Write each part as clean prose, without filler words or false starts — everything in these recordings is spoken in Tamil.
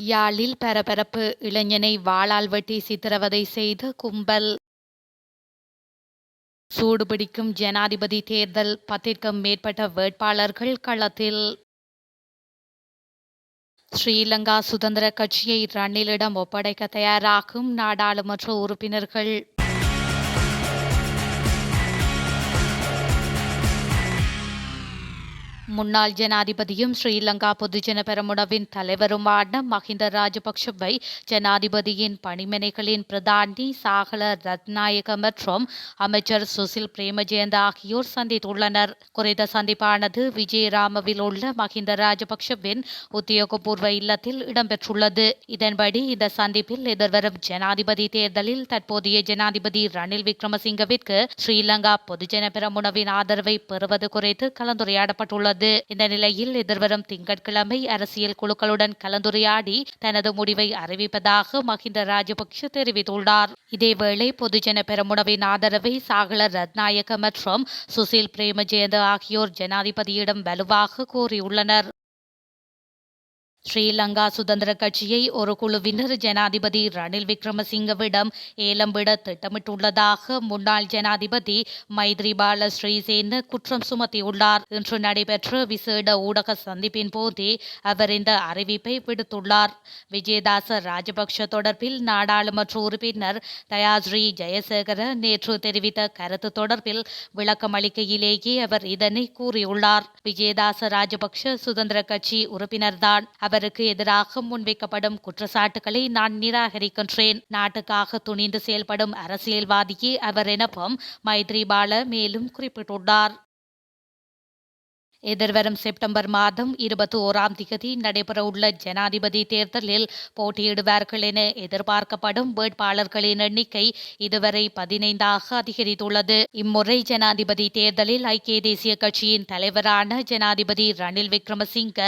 யாழில் பரபரப்பு இளைஞனை வாளால் வெட்டி சித்திரவதை செய்த கும்பல். சூடுபிடிக்கும் ஜனாதிபதி தேர்தல், 10க்கும் மேற்பட்ட வேட்பாளர்கள் களத்தில். ஸ்ரீலங்கா சுதந்திர கட்சியை ரணிலிடம் ஒப்படைக்க தயாராகும் நாடாளுமன்ற உறுப்பினர்கள். முன்னாள் ஜனாதிபதியும் ஸ்ரீலங்கா பொதுஜன பெரமுனவின் தலைவருமான மஹிந்த ராஜபக்ஷவை ஜனாதிபதியின் பணிமனைகளின் பிரதானி சாகல ரத்நாயக மற்றும் அமைச்சர் சுசில் பிரேமஜயந்த ஆகியோர் சந்தித்துள்ளனர். குறித்த சந்திப்பானது விஜயராமவில் உள்ள மஹிந்த ராஜபக்ஷவின் உத்தியோகபூர்வ இல்லத்தில் இடம்பெற்றுள்ளது. இதன்படி இந்த சந்திப்பில் எதிர்வரும் ஜனாதிபதி தேர்தலில் தற்போதைய ஜனாதிபதி ரணில் விக்ரமசிங்கவிற்கு ஸ்ரீலங்கா பொதுஜன பெரமுனவின் ஆதரவை பெறுவது குறித்து கலந்துரையாடப்பட்டுள்ளது. இந்த நிலையில் எதிர்வரும் திங்கட்கிழமை அரசியல் குழுக்களுடன் கலந்துரையாடி தனது முடிவை அறிவிப்பதாக மஹிந்த ராஜபக்ஷ தெரிவித்துள்ளார். இதேவேளை பொதுஜன பெரமுனவின் ஆதரவை சாகல ரத்நாயக்க மற்றும் சுசில் பிரேமஜயந்த ஆகியோர் ஜனாதிபதியிடம் வலுவாக கோரியுள்ளனர். ஸ்ரீலங்கா சுதந்திர கட்சியை ஒரு குழுவினர் ஜனாதிபதி ரணில் விக்ரமசிங்கவிடம் ஏலம் விட திட்டமிட்டுள்ளதாக முன்னாள் ஜனாதிபதி மைத்ரிபால ஸ்ரீசேன குற்றம் சுமத்தியுள்ளார். இன்று நடைபெற்ற விசேட ஊடக சந்திப்பின் போதே அவர் இந்த அறிவிப்பை விடுத்துள்ளார். விஜயதாச ராஜபக்ஷ தொடர்பில் நாடாளுமன்ற உறுப்பினர் தயாஸ்ரீ ஜெயசேகர நேற்று தெரிவித்த கருத்து தொடர்பில் விளக்கம் அளிக்கையிலேயே அவர் இதனை கூறியுள்ளார். விஜயதாச ராஜபக்ஷ சுதந்திர கட்சி உறுப்பினர்தான். அவருக்கு எதிராக முன்வைக்கப்படும் குற்றச்சாட்டுகளை நான் நிராகரிக்கின்றேன். நாட்டுக்காக துணிந்து செயல்படும் அரசியல்வாதியே அவர் எனவும் மைத்ரிபால மேலும் குறிப்பிட்டுள்ளார். எதிர்வரும் செப்டம்பர் மாதம் 21ஆம் திகதி நடைபெறவுள்ள ஜனாதிபதி தேர்தலில் போட்டியிடுவார்கள் என எதிர்பார்க்கப்படும் வேட்பாளர்களின் எண்ணிக்கை இதுவரை 15ஆக அதிகரித்துள்ளது. இம்முறை ஜனாதிபதி தேர்தலில் ஐக்கிய தேசிய கட்சியின் தலைவரான ஜனாதிபதி ரணில் விக்ரமசிங்க,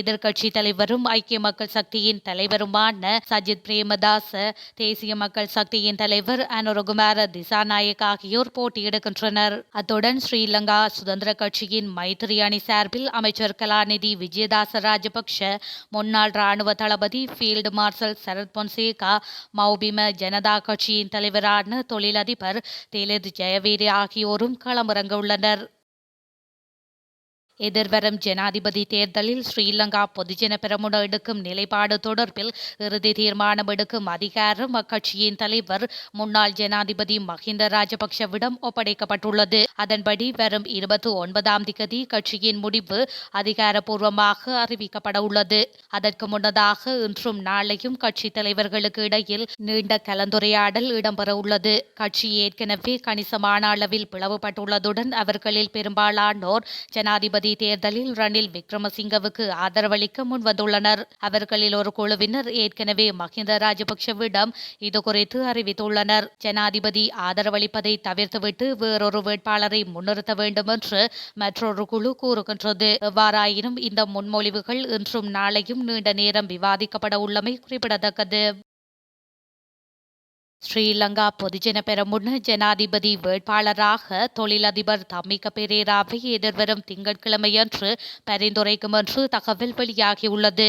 எதிர்க்கட்சி தலைவரும் ஐக்கிய மக்கள் சக்தியின் தலைவருமான சஜித் பிரேமதாச, தேசிய மக்கள் சக்தியின் தலைவர் அனுரகுமார திசாநாயக் ஆகியோர் போட்டியிடுகின்றனர். அத்துடன் ஸ்ரீலங்கா சுதந்திர கட்சியின் மைத்திரி அணி சார்பில் அமைச்சர் கலாநிதி விஜயதாச ராஜபக்ஷ, முன்னாள் ராணுவ தளபதி ஃபீல்டு மார்ஷல் சரத் பொன்சேகா, மௌபிம ஜனதா கட்சியின் தலைவரான தொழிலதிபர் திலித் ஜெயவீர ஆகியோரும் களமிறங்க உள்ளனர். எதிர்வரும் ஜனாதிபதி தேர்தலில் ஸ்ரீலங்கா பொதுஜன பெரமுன எடுக்கும் நிலைப்பாடு தொடர்பில் இறுதி தீர்மானம் எடுக்கும் அதிகாரம் அக்கட்சியின் தலைவர் முன்னாள் ஜனாதிபதி மஹிந்த ராஜபக்ஷவிடம் ஒப்படைக்கப்பட்டுள்ளது. அதன்படி வரும் 29ஆம் திகதி கட்சியின் முடிவு அதிகாரப்பூர்வமாக அறிவிக்கப்பட உள்ளது. அதற்கு முன்னதாக இன்றும் நாளையும் கட்சி தலைவர்களுக்கு இடையில் நீண்ட கலந்துரையாடல் இடம்பெற உள்ளது. கட்சி ஏற்கனவே கணிசமான அளவில் பிளவுபட்டுள்ளதுடன் அவர்களில் பெரும்பாலானோர் ஜனாதிபதி தேர்தலில் ரணில் விக்ரமசிங்கவுக்கு ஆதரவளிக்க முன்வந்துள்ளனர். அவர்களில் ஒரு குழுவினர் ஏற்கனவே மஹிந்த ராஜபக்ஷவிடம் இதுகுறித்து அறிவித்துள்ளனர். ஜனாதிபதி ஆதரவளிப்பதை தவிர்த்துவிட்டு வேறொரு வேட்பாளரை முன்னிறுத்த வேண்டும் என்று மற்றொரு குழு கூறுகின்றது. எவ்வாறாயினும் இந்த முன்மொழிவுகள் இன்றும் நாளையும் நீண்ட நேரம் விவாதிக்கப்பட உள்ளமை குறிப்பிடத்தக்கது. ஸ்ரீலங்கா பொதுஜன பெரமுன ஜனாதிபதி வேட்பாளராக தொழிலதிபர் தம்மிக பெரேராவை எதிர்வரும் திங்கட்கிழமையன்று பரிந்துரைக்கும் என்று தகவல் வெளியாகியுள்ளது.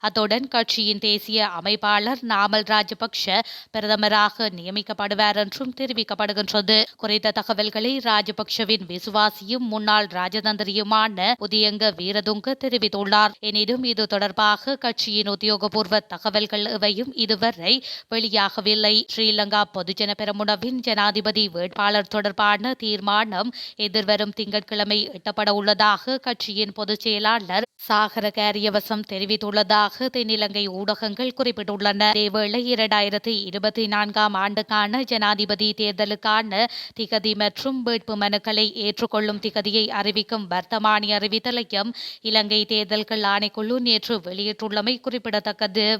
அத்துடன் கட்சியின் தேசிய அமைப்பாளர் நாமல் ராஜபக்ஷ பிரதமராக நியமிக்கப்படுவார் என்றும் தெரிவிக்கப்படுகின்றது. குறித்த தகவல்களை ராஜபக்ஷவின் விசுவாசியும் முன்னாள் ராஜதந்திரியுமான உதயங்க வீரதுங்க தெரிவித்துள்ளார். எனினும் இது தொடர்பாக கட்சியின் உத்தியோகபூர்வ தகவல்கள் எவையும் இதுவரை வெளியாகவில்லை. ஸ்ரீலங்கா பொதுஜன பெரமுனவின் ஜனாதிபதி வேட்பாளர் தொடர்பான தீர்மானம் எதிர்வரும் திங்கட்கிழமை எட்டப்பட உள்ளதாக கட்சியின் பொதுச் செயலாளர் சாகர காரியவசம் தெரிவித்துள்ளதாக தென்னிலங்கை ஊடகங்கள் குறிப்பிட்டுள்ளன. இதேவேளை 2024ஆம் ஆண்டுக்கான ஜனாதிபதி தேர்தலுக்கான திகதி மற்றும் வேட்பு மனுக்களை ஏற்றுக்கொள்ளும் திகதியை அறிவிக்கும் வர்த்தமானி அறிவித்தலையும் இலங்கை தேர்தல்கள் ஆணைக்குழு நேற்று வெளியிட்டுள்ளமை குறிப்பிடத்தக்கது.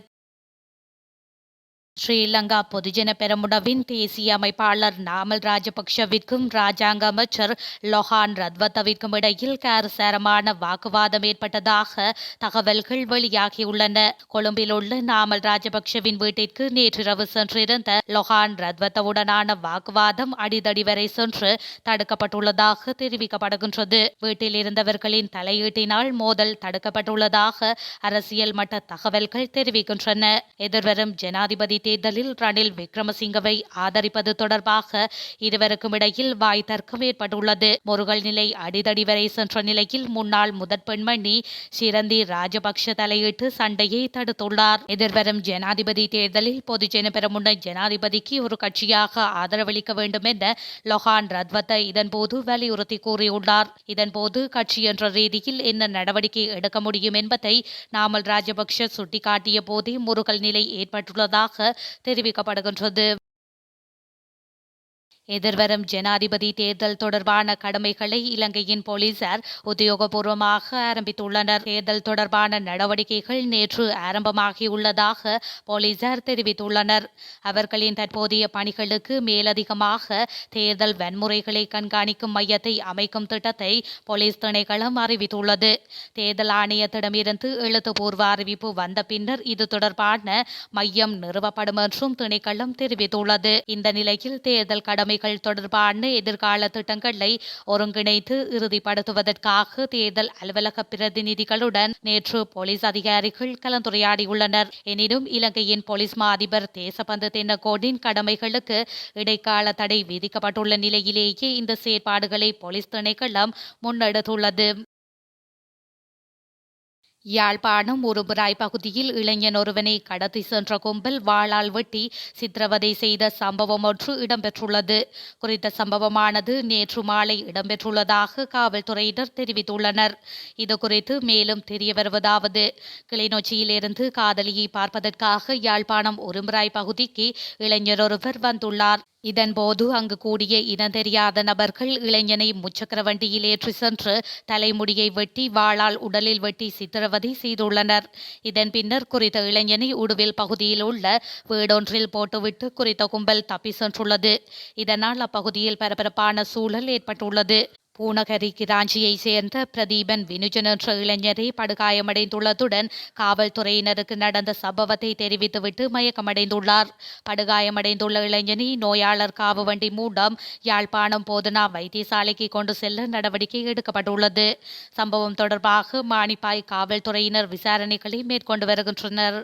ஸ்ரீலங்கா பொதுஜன பெரமுனவின் தேசிய அமைப்பாளர் நாமல் ராஜபக்ஷவிற்கும் ராஜாங்க அமைச்சர் லொஹான் ரத்வத்தவிற்கும் இடையில் காரசாரமான வாக்குவாதம் ஏற்பட்டதாக தகவல்கள் வெளியாகியுள்ளன. கொழும்பில் உள்ள நாமல் ராஜபக்ஷவின் வீட்டிற்கு நேற்றிரவு சென்றிருந்த லொஹான் ரத்வத்தவுடனான வாக்குவாதம் அடிதடி வரை சென்று தடுக்கப்பட்டுள்ளதாக தெரிவிக்கப்படுகின்றது. வீட்டில் இருந்தவர்களின் தலையீட்டினால் மோதல் தடுக்கப்பட்டுள்ளதாக அரசியல் மட்ட தகவல்கள் தெரிவிக்கின்றன. எதிர்வரும் ஜனாதிபதி தேர்தலில் ரணில் விக்ரமசிங்கவை ஆதரிப்பது தொடர்பாக இருவருக்கும் இடையில் வாய் தர்க்கம் ஏற்பட்டுள்ளது. முருகல் நிலை அடிதடி வரை சென்ற நிலையில் முன்னாள் முதற் பெண்மணி சிரந்தி ராஜபக்ஷ தலையிட்டு சண்டையை தடுத்துள்ளார். எதிர்வரும் ஜனாதிபதி தேர்தலில் பொதுஜன பெரமுன ஜனாதிபதிக்கு ஒரு கட்சியாக ஆதரவளிக்க வேண்டும் என லொஹான் ரத்வத்த இதன்போது வலியுறுத்தி கூறியுள்ளார். இதன்போது கட்சி என்ற ரீதியில் என்ன நடவடிக்கை எடுக்க முடியும் என்பதை நாமல் ராஜபக்ஷ சுட்டிக்காட்டிய போதே முருகல் நிலை ஏற்பட்டுள்ளதாக தெரிவிக்கப்படுகின்றது. எதிர்வரும் ஜனாதிபதி தேர்தல் தொடர்பான கடமைகளை இலங்கையின் போலீசார் உத்தியோகபூர்வமாக ஆரம்பித்துள்ளனர். தேர்தல் தொடர்பான நடவடிக்கைகள் நேற்று ஆரம்பமாகியுள்ளதாக போலீசார் தெரிவித்துள்ளனர். அவர்களின் தற்போதைய பணிகளுக்கு மேலதிகமாக தேர்தல் வன்முறைகளை கண்காணிக்கும் மையத்தை அமைக்கும் திட்டத்தை போலீஸ் திணைக்களம் அறிவித்துள்ளது. தேர்தல் ஆணையத்திடமிருந்து எழுத்துப்பூர்வ அறிவிப்பு வந்த பின்னர் இது தொடர்பான மையம் நிறுவப்படும் என்றும் திணைக்களம் தெரிவித்துள்ளது. இந்த நிலையில் தேர்தல் கடமை தொடர்பான எதிர்கால திட்டங்களை ஒருங்கிணைத்து இறுதிப்படுத்துவதற்காக தேர்தல் அலுவலக பிரதிநிதிகளுடன் நேற்று போலீஸ் அதிகாரிகள் கலந்துரையாடியுள்ளனர். எனினும் இலங்கையின் போலீஸ் மா அதிபர் தேசபந்து தென்னகோனின் கடமைகளுக்கு இடைக்கால தடை விதிக்கப்பட்டுள்ள நிலையிலேயே இந்த செயற்பாடுகளை போலீஸ் திணைக்களம் முன்னெடுத்துள்ளது. யாழ்ப்பாணம் உருபுராய் பகுதியில் இளைஞன் ஒருவனை கடத்தி சென்ற கும்பல் வாளால் வெட்டி சித்திரவதை செய்த சம்பவம் ஒன்று இடம்பெற்றுள்ளது. குறித்த சம்பவமானது நேற்று மாலை இடம்பெற்றுள்ளதாக காவல்துறையினர் தெரிவித்துள்ளனர். இதுகுறித்து மேலும் தெரிய வருவதாவது, கிளிநொச்சியிலிருந்து காதலியை பார்ப்பதற்காக யாழ்ப்பாணம் உரும்புராய் பகுதிக்கு இளைஞர் ஒருவர் வந்துள்ளார். இதன்போது அங்கு கூடிய இனம் தெரியாத நபர்கள் இளைஞனை முச்சக்கர வண்டியில் ஏற்றி சென்று தலைமுடியை வெட்டி வாளால் உடலில் வெட்டி சித்திரவதை செய்துள்ளனர். இதன் பின்னர் குறித்த இளைஞனை உடுவில் பகுதியில் உள்ள வீடொன்றில் போட்டுவிட்டு குறித்த கும்பல் தப்பி சென்றுள்ளது. இதனால் அப்பகுதியில் பரபரப்பான சூழல் ஏற்பட்டுள்ளது. பூநகரி கிராஞ்சியை சேர்ந்த பிரதீபன் வினுஜன் என்ற இளைஞரை படுகாயமடைந்துள்ளதுடன் காவல்துறையினருக்கு நடந்த சம்பவத்தை தெரிவித்துவிட்டு மயக்கமடைந்துள்ளார். படுகாயமடைந்துள்ள இளைஞனை நோயாளர் காவு வண்டி மூலம் யாழ்ப்பாணம் போதனா வைத்தியசாலைக்கு கொண்டு செல்ல நடவடிக்கை எடுக்கப்பட்டுள்ளது. சம்பவம் தொடர்பாக மானிப்பாய் காவல்துறையினர் விசாரணைகளை மேற்கொண்டு வருகின்றனர்.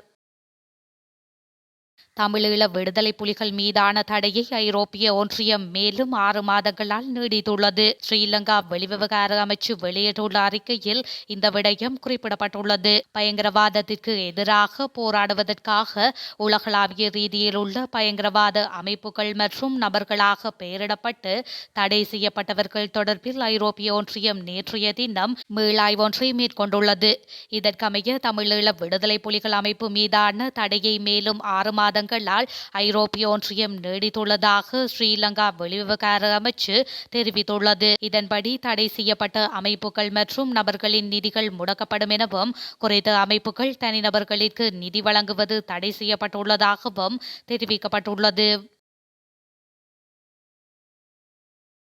தமிழீழ விடுதலை புலிகள் மீதான தடையை ஐரோப்பிய ஒன்றியம் மேலும் 6 மாதங்களால் நீடித்துள்ளது. ஸ்ரீலங்கா வெளிவிவகார அமைச்சு வெளியிட்டுள்ள அறிக்கையில் இந்த விடயம் குறிப்பிடப்பட்டுள்ளது. பயங்கரவாதத்திற்கு எதிராக போராடுவதற்காக உலகளாவிய ரீதியில் உள்ள பயங்கரவாத அமைப்புகள் மற்றும் நபர்களாக பெயரிடப்பட்டு தடை செய்யப்பட்டவர்கள் தொடர்பில் ஐரோப்பிய ஒன்றியம் நேற்றைய தினம் மீளாய்வு ஒன்றை மேற்கொண்டுள்ளது. இதற்கமைய தமிழீழ விடுதலை புலிகள் அமைப்பு மீதான தடையை மேலும் 6 மாதங்கள் ஐரோப்பிய ஒன்றியம் நீடித்துள்ளதாக ஸ்ரீலங்கா வெளிவிவகார அமைச்சு தெரிவித்துள்ளது. இதன்படி தடை செய்யப்பட்ட அமைப்புகள் மற்றும் நபர்களின் நிதிகள் முடக்கப்படும் எனவும் குறித்த அமைப்புகள் தனிநபர்களுக்கு நிதி வழங்குவது தடை செய்யப்பட்டுள்ளதாகவும் தெரிவிக்கப்பட்டுள்ளது.